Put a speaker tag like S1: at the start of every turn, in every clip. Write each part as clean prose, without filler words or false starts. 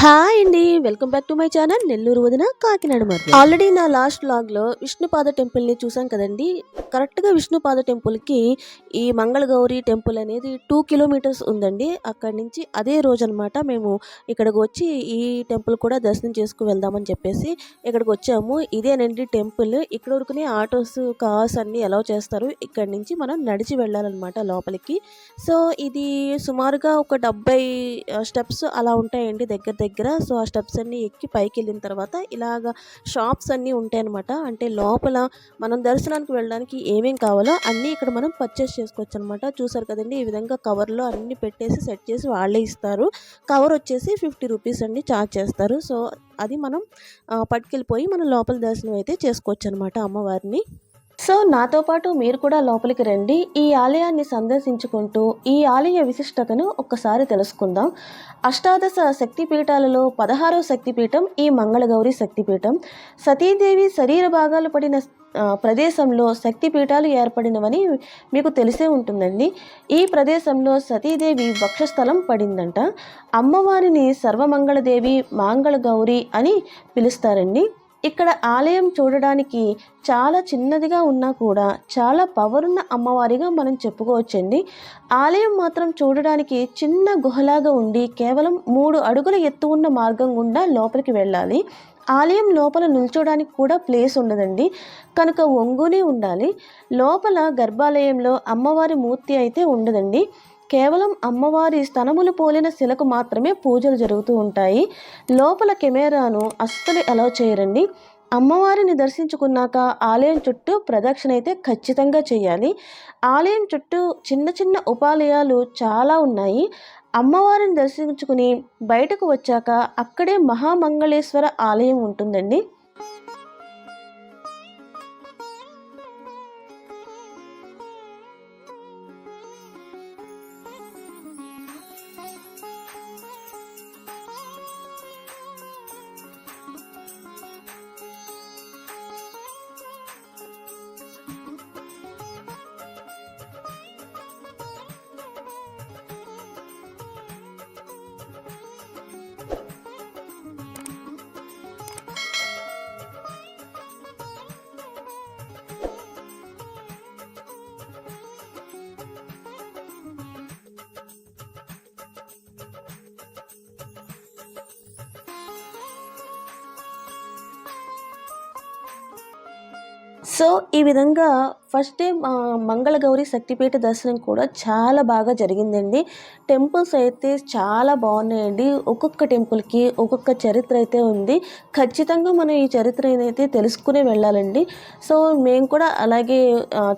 S1: Hi అండి, welcome back to my channel Nellore వదిన కాకినాడ మరి. ఆల్రెడీ నా లాస్ట్ వ్లాగ్లో విష్ణుపాద టెంపుల్ని చూసాం కదండి. కరెక్ట్గా విష్ణుపాద టెంపుల్కి ఈ మంగళగౌరి టెంపుల్ అనేది 2 కిలోమీటర్స్ ఉందండి. అక్కడి నుంచి అదే రోజు అనమాట మేము ఇక్కడికి వచ్చి ఈ టెంపుల్ కూడా దర్శనం చేసుకు వెళ్దామని చెప్పేసి ఇక్కడికి వచ్చాము. ఇదేనండి టెంపుల్. ఇక్కడ ఉరుకునే ఆటోస్ కార్స్ అన్నీ అలౌ చేస్తారు. ఇక్కడి నుంచి మనం నడిచి వెళ్ళాలన్నమాట లోపలికి. సో ఇది సుమారుగా ఒక 70 స్టెప్స్ అలా ఉంటాయండి దగ్గర. సో ఆ స్టెప్స్ అన్నీ ఎక్కి పైకి వెళ్ళిన తర్వాత ఇలాగ షాప్స్ అన్నీ ఉంటాయి అనమాట. అంటే లోపల మనం దర్శనానికి వెళ్ళడానికి ఏమేం కావాలో అన్నీ ఇక్కడ మనం పర్చేస్ చేసుకోవచ్చు అనమాట. చూసారు కదండి, ఈ విధంగా కవర్లో అన్నీ పెట్టేసి సెట్ చేసి వాళ్ళే ఇస్తారు. కవర్ వచ్చేసి 50 రూపీస్ అండి ఛార్జ్ చేస్తారు. సో అది మనం పట్టుకెళ్ళిపోయి మనం లోపల దర్శనం అయితే చేసుకోవచ్చు అనమాట అమ్మవారిని. సో నాతో పాటు మీరు కూడా లోపలికి రండి. ఈ ఆలయాన్ని సందర్శించుకుంటూ ఈ ఆలయ విశిష్టతను ఒక్కసారి తెలుసుకుందాం. అష్టాదశ శక్తిపీఠాలలో 16వ శక్తిపీఠం ఈ మంగళగౌరి శక్తిపీఠం. సతీదేవి శరీర భాగాలు పడిన ప్రదేశంలో శక్తిపీఠాలు ఏర్పడినవని మీకు తెలిసే ఉంటుందండి. ఈ ప్రదేశంలో సతీదేవి వక్షస్థలం పడిందంట. అమ్మవారిని సర్వమంగళదేవి మంగళగౌరి అని పిలుస్తారండి. ఇక్కడ ఆలయం చూడడానికి చాలా చిన్నదిగా ఉన్నా కూడా చాలా పవర్ ఉన్న అమ్మవారిగా మనం చెప్పుకోవచ్చండి. ఆలయం మాత్రం చూడడానికి చిన్న గుహలాగా ఉండి కేవలం 3 అడుగుల ఎత్తు ఉన్న మార్గం గుండా లోపలికి వెళ్ళాలి. ఆలయం లోపల నిల్చోడానికి కూడా ప్లేస్ ఉండదండి, కనుక వంగునే ఉండాలి. లోపల గర్భాలయంలో అమ్మవారి మూర్తి అయితే ఉండదండి. కేవలం అమ్మవారి స్తనములు పోలిన శిలకు మాత్రమే పూజలు జరుగుతూ ఉంటాయి. లోపల కెమెరాను అస్సలు అలౌ చేయరండి. అమ్మవారిని దర్శించుకున్నాక ఆలయం చుట్టూ ప్రదక్షిణ అయితే ఖచ్చితంగా చేయాలి. ఆలయం చుట్టూ చిన్న చిన్న ఉపాలయాలు చాలా ఉన్నాయి. అమ్మవారిని దర్శించుకుని బయటకు వచ్చాక అక్కడే మహామంగళేశ్వర ఆలయం ఉంటుందండి. సో ఈ విధంగా ఫస్ట్ డే మంగళగౌరి శక్తిపీఠ దర్శనం కూడా చాలా బాగా జరిగిందండి. టెంపుల్స్ అయితే చాలా బాగున్నాయండి. ఒక్కొక్క టెంపుల్కి ఒక్కొక్క చరిత్ర అయితే ఉంది. ఖచ్చితంగా మనం ఈ చరిత్రని అయితే తెలుసుకునే వెళ్ళాలండి. సో మేము కూడా అలాగే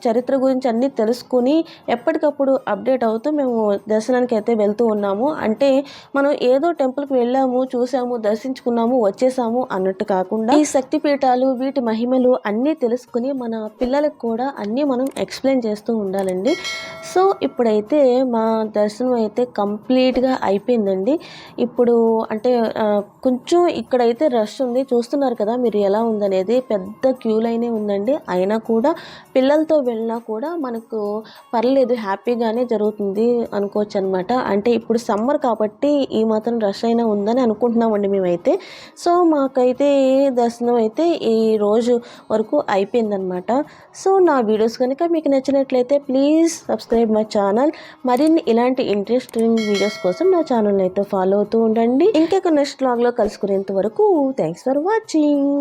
S1: చరిత్ర గురించి అన్నీ తెలుసుకుని ఎప్పటికప్పుడు అప్డేట్ అవుతూ మేము దర్శనానికి అయితే వెళ్తూ ఉన్నాము. అంటే మనం ఏదో టెంపుల్కి వెళ్ళాము, చూసాము, దర్శించుకున్నాము, వచ్చేసాము అన్నట్టు కాకుండా ఈ శక్తిపీఠాలు వీటి మహిమలు అన్నీ తెలుసుకుని మన పిల్లలకు కూడా అన్నీ మనం ఎక్స్ప్లెయిన్ చేస్తూ ఉండాలండి. సో ఇప్పుడైతే మా దర్శనం అయితే కంప్లీట్గా అయిపోయిందండి. ఇప్పుడు అంటే కొంచెం ఇక్కడైతే రష్ ఉంది, చూస్తున్నారు కదా మీరు ఎలా ఉందనేది. పెద్ద క్యూ లైనే ఉందండి. అయినా కూడా పిల్లలతో వెళ్ళినా కూడా మనకు పర్లేదు, హ్యాపీగానే జరుగుతుంది అనుకోవచ్చు అనమాట. అంటే ఇప్పుడు సమ్మర్ కాబట్టి ఈ మాత్రం రష్ అయినా ఉందని అనుకుంటున్నామండి మేమైతే. సో మాకైతే దర్శనం అయితే ఈ రోజు వరకు అయిపోయిందనమాట. సో నా వీడియోస్ కనుక మీకు నచ్చినట్లయితే ప్లీజ్ సబ్స్క్రైబ్ మై ఛానల్. మరిన్ని ఇలాంటి ఇంట్రెస్టింగ్ వీడియోస్ కోసం నా ఛానల్ అయితే ఫాలో అవుతూ ఉండండి. ఇంకొక నెక్స్ట్ వ్లాగ్లో కలుసుకునేంత వరకు థ్యాంక్స్ ఫర్ వాచింగ్.